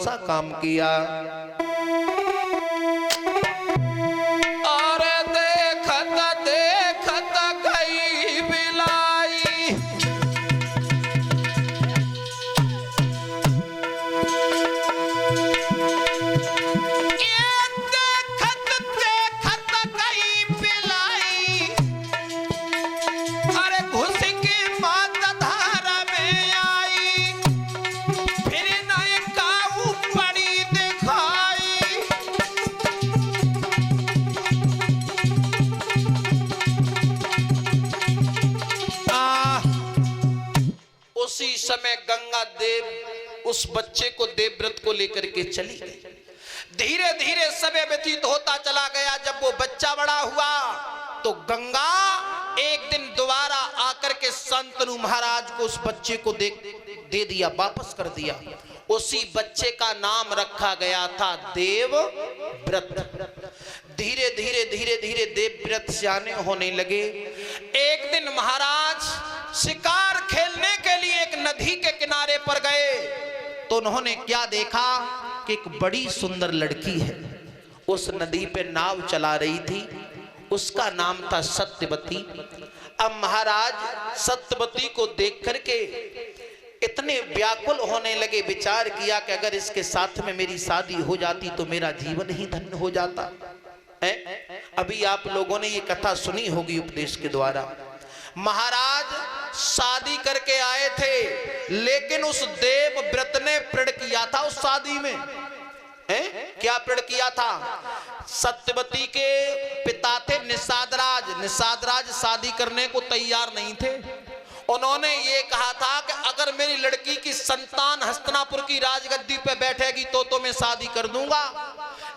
सा काम किया। और देखत देखत गई बिलाई, ये देखत देखत गई बिलाई, अरे घुस के मात धारा में आई, फिर नए काऊ पड़ी दिखाई। उसी समय गंगा देव उस बच्चे को देवव्रत को लेकर के चली गई। धीरे धीरे समय व्यतीत होता चला गया। जब वो बच्चा बड़ा हुआ तो गंगा एक दिन दोबारा आकर के शांतनु महाराज को उस बच्चे को दे दिया, वापस कर दिया। उसी बच्चे का नाम रखा गया था देवव्रत। धीरे धीरे धीरे धीरे देवव्रत सियाने होने लगे। एक दिन महाराज शिकार खेलने के लिए एक नदी के किनारे पर गए तो उन्होंने क्या देखा कि एक बड़ी सुंदर लड़की है, उस नदी पे नाव चला रही थी। उसका नाम था सत्यवती। अब महाराज सत्यवती को देख करके इतने व्याकुल होने लगे, विचार किया कि अगर इसके साथ में मेरी शादी हो जाती तो मेरा जीवन ही धन्य हो जाता है। अभी आप लोगों ने ये कथा सुनी होगी उपदेश के द्वारा। महाराज शादी करके आए थे, लेकिन उस देवव्रत ने प्रण किया था उस शादी में। क्या प्रण किया था? सत्यवती के पिता थे निषादराज। निषादराज शादी करने को तैयार नहीं थे। उन्होंने ये कहा था कि अगर मेरी लड़की की संतान हस्तिनापुर की राजगद्दी पे बैठेगी तो मैं शादी कर दूंगा।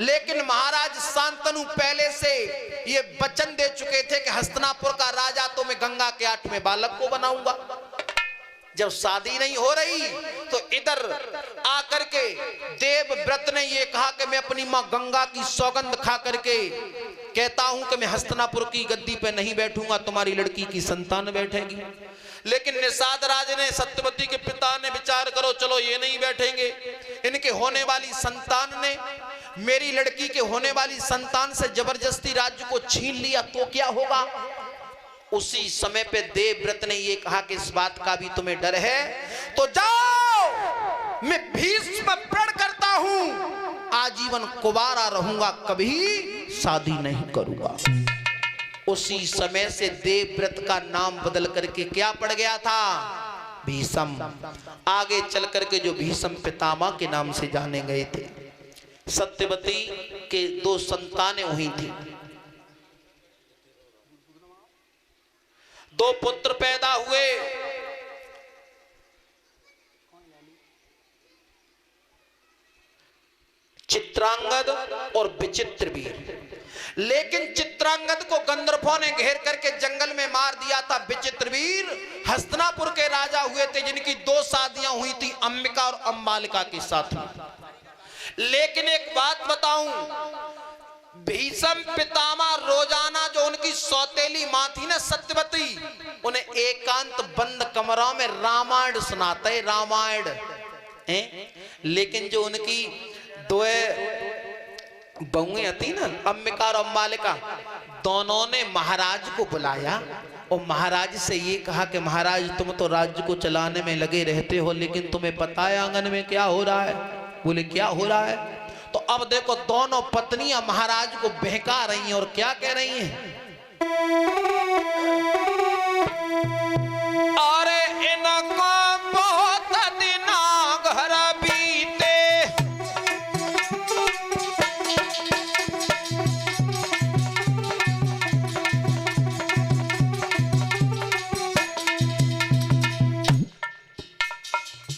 लेकिन महाराज शांतनु पहले से ये वचन दे चुके थे कि हस्तिनापुर का राजा तो मैं गंगा के 8वें बालक को बनाऊंगा। जब शादी नहीं हो रही तो इधर आकर के देवव्रत ने ये कहा कि मैं अपनी मां गंगा की सौगंध खा करके कहता हूं कि मैं हस्तिनापुर की गद्दी पे नहीं बैठूंगा, तुम्हारी लड़की की संतान बैठेगी। लेकिन निषादराज ने, सत्यवती के पिता ने, विचार करो चलो ये नहीं बैठेंगे, इनके होने वाली संतान ने मेरी लड़की के होने वाली संतान से जबरदस्ती राज्य को छीन लिया तो क्या होगा। उसी समय पे देवव्रत ने ये कहा कि इस बात का भी तुम्हें डर है तो जाओ, मैं भीष्म प्रण करता हूं, आजीवन कुंवारा रहूंगा, कभी शादी नहीं करूंगा। उसी समय से देवव्रत का नाम बदल करके क्या पड़ गया था? भीष्म। आगे चल करके जो भीष्म पितामह के नाम से जाने गए थे। सत्यवती के 2 संतानें हुई थी, 2 पुत्र पैदा हुए। चित्रांगद और विचित्रवीर। लेकिन चित्रांगद को गंधर्वों ने घेर करके जंगल में मार दिया था। विचित्रवीर हस्तिनापुर के राजा हुए थे, जिनकी 2 शादियां हुई थी, अंबिका और अंबालिका के साथ में। लेकिन एक बात बताऊं, भीष्म पितामह रोजाना जो उनकी सौतेली मां थी ना सत्यवती, उन्हें एकांत बंद कमरों में रामायण सुनाते, रामायण। लेकिन जो उनकी 2 बहुएं थी ना, अंबिका और अंबालिका, दोनों ने महाराज को बुलाया और महाराज से ये कहा कि महाराज तुम तो राज्य को चलाने में लगे रहते हो, लेकिन तुम्हें पता है आंगन में क्या हो रहा है? बोले क्या हो रहा है? तो अब देखो दोनों पत्नियां महाराज को बहका रही हैं और क्या कह रही हैं? अरे इनको बहुत दिना घर बीते,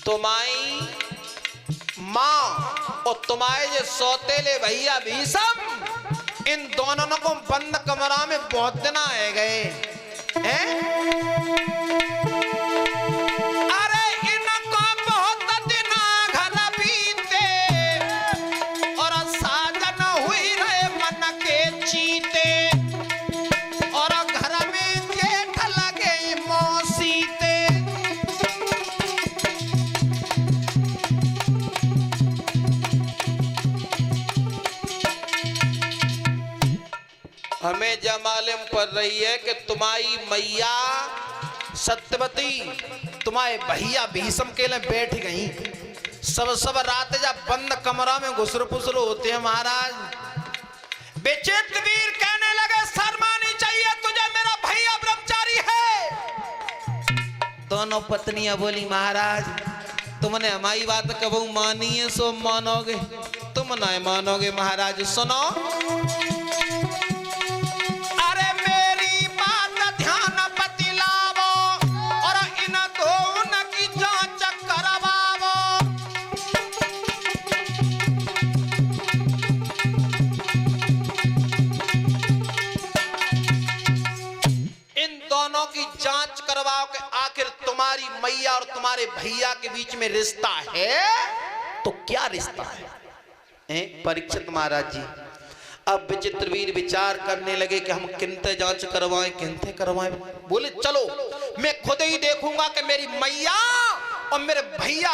तुम्हारी मां और तुम्हारे जो सौतेले भैया भीष्म, इन दोनों को बंद कमरा में बहुत दिन आए गए हैं। अरे इनको बहुत दिन घर बीते और साजन हुई रहे मन के चीते, और घर में जेठ लगे मौसीते। हमें जब मालूम पड़ रही है कि तुम्हारी मैया सत्यवती तुम्हारे भैया भीषम के लिए बैठ गई, सब रात जब बंद कमरा में घुसर पुसर होते हैं महाराज। बेचित्र वीर कहने लगे शर्मानी चाहिए तुझे, मेरा भैया ब्रह्मचारी है। दोनों पत्नियां बोली महाराज तुमने हमारी बात कबू मानी है सो मानोगे, तुम नहीं मानोगे महाराज। सुनो अरे मेरी बात ध्यान बतलावो और इन दोनों की जांच करवावो। इन दोनों की जांच करवाओ कि आखिर तुम्हारी मैया और तुम्हारे भैया के बीच में रिश्ता है तो क्या रिश्ता है? परीक्षित महाराज जी अब विचित्रवीर विचार करने लगे कि हम किनते जांच करवाएं, किनते करवाएं। बोले चलो मैं खुद ही देखूंगा कि मेरी मैया और मेरे भैया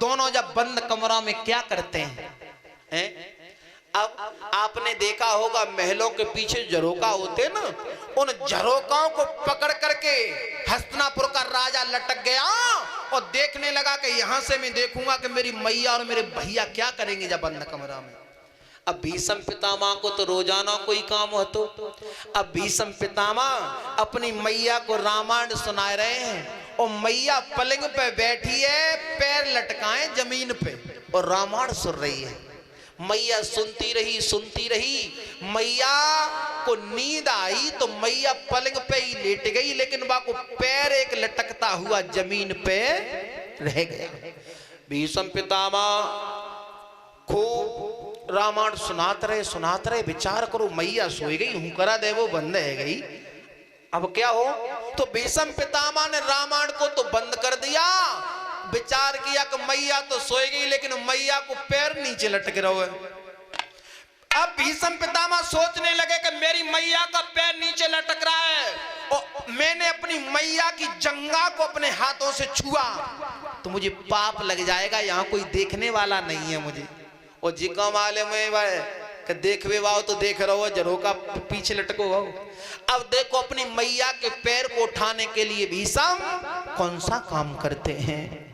दोनों जब बंद कमरा में क्या करते हैं। अब आपने देखा होगा महलों के पीछे झरोका होते ना, उन झरोकाओं को पकड़ करके हस्तिनापुर का राजा लटक गया और देखने लगा कि यहां से मैं देखूंगा कि मेरी मैया और मेरे भैया क्या करेंगे जब बंद कमरा में। अब भीष्म पितामह को तो रोजाना कोई काम हो तो अब भीष्म पितामह अपनी मैया को रामायण सुना रहे हैं और मैया पलंग पे बैठी है, पैर लटकाए जमीन पे और रामायण सुन रही है। मैया सुनती रही, मैया को नींद आई तो मैया पलंग पे ही लेट गई, लेकिन बाको पैर एक लटकता हुआ जमीन पे रह गया। भीष्म पितामह खूब रामायण सुनाते रहे। विचार करो मैया सोई गई, हुकरा दे वो बंद है गई, अब क्या हो। तो भीष्म पितामह ने रामायण को तो बंद कर दिया, विचार किया कि मैया तो सोई गई लेकिन मैया को पैर नीचे लटक रहा है। अब भीष्म पितामह सोचने लगे कि मेरी मैया का पैर नीचे लटक रहा है और मैंने अपनी मैया की जंघा को अपने हाथों से छुआ तो मुझे पाप लग जाएगा, यहाँ कोई देखने वाला नहीं है मुझे। और जिका वाले में कि देखवे वाओ तो देख रहो, झरोका पीछे लटको हो। अब देखो अपनी मैया के पैर को उठाने के लिए भीष्म कौन सा काम करते हैं।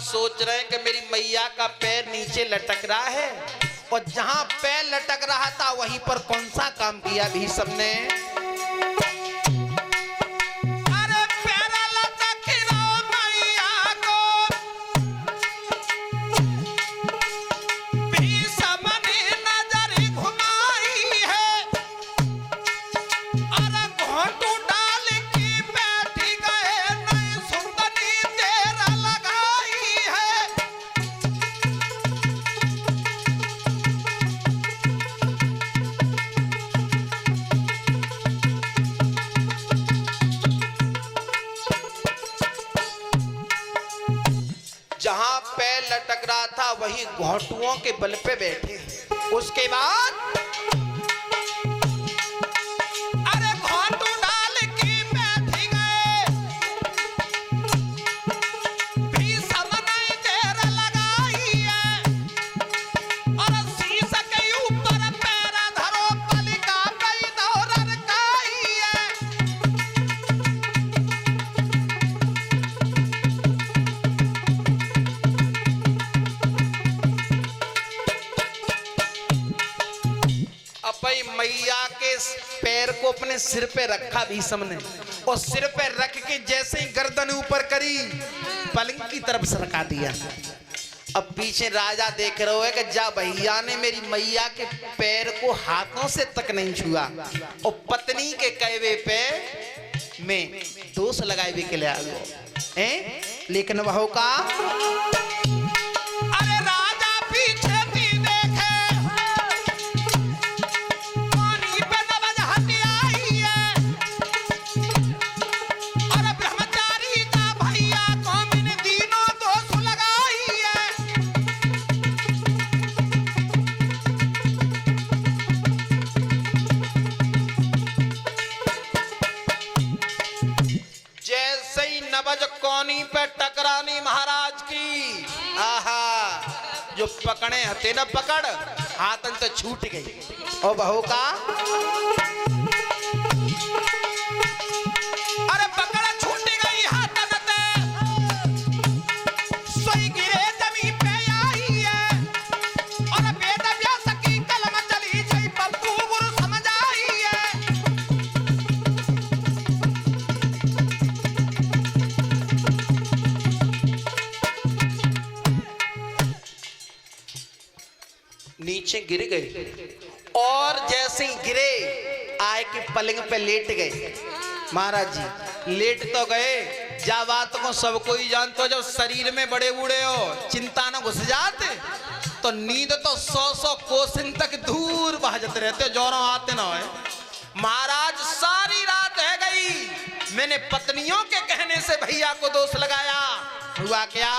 सोच रहे हैं कि मेरी मैया का पैर नीचे लटक रहा है और जहां पैर लटक रहा था वहीं पर कौन सा काम किया भीष्म ने। जहां पैर लटक रहा था वहीं घोटुओं के बल पे बैठे। उसके बाद अरे घोटू डाल के बैठ गए, भीष्म ने देर लगाई है और शीश के ऊपर पैर धरो पलिका गई दौरन काई है। भाई मैया के पैर को अपने सिर पे रखा भीष्म ने, और सिर पे रख के जैसे ही गर्दन ऊपर करी पलंग की तरफ सरका दिया। अब पीछे राजा देख रहे हो कि जा भैया ने मेरी मैया के पैर को हाथों से तक नहीं छुआ, और पत्नी के कहवे पे में दोष लगाए भी के लिए आ गए। लेकिन वह का अरे राजा पीछे थी देखे, पानी पे नबज हटी आई है, और ब्रह्मचारी का भैया को इन दिनों दोष लगाई है। जैसे ही नबज कोनी पे टकरानी महाराज की, आहा जो पकड़े हते न पकड़ हाथन तो छूट गई। और बहू का अरे पकड़ छूट गई हाथन ते, सोई गिरे जमीन पे आई है, और वेद व्यास की कलम चली जई पप्पू गुरु समझ आई है। नीचे गिर गए, और जैसे ही गिरे आए कि पलंग पे लेट गए। महाराज जी लेट तो गए, जा बात को सबको ही जानते हो, जब शरीर में बड़े बूढ़े हो चिंता न घुस जाते तो नींद तो 100 कोसिन तक दूर बह जाते रहते, जोरों आते ना हो। महाराज सारी रात है गई, मैंने पत्नियों के कहने से भैया को दोष लगाया। हुआ क्या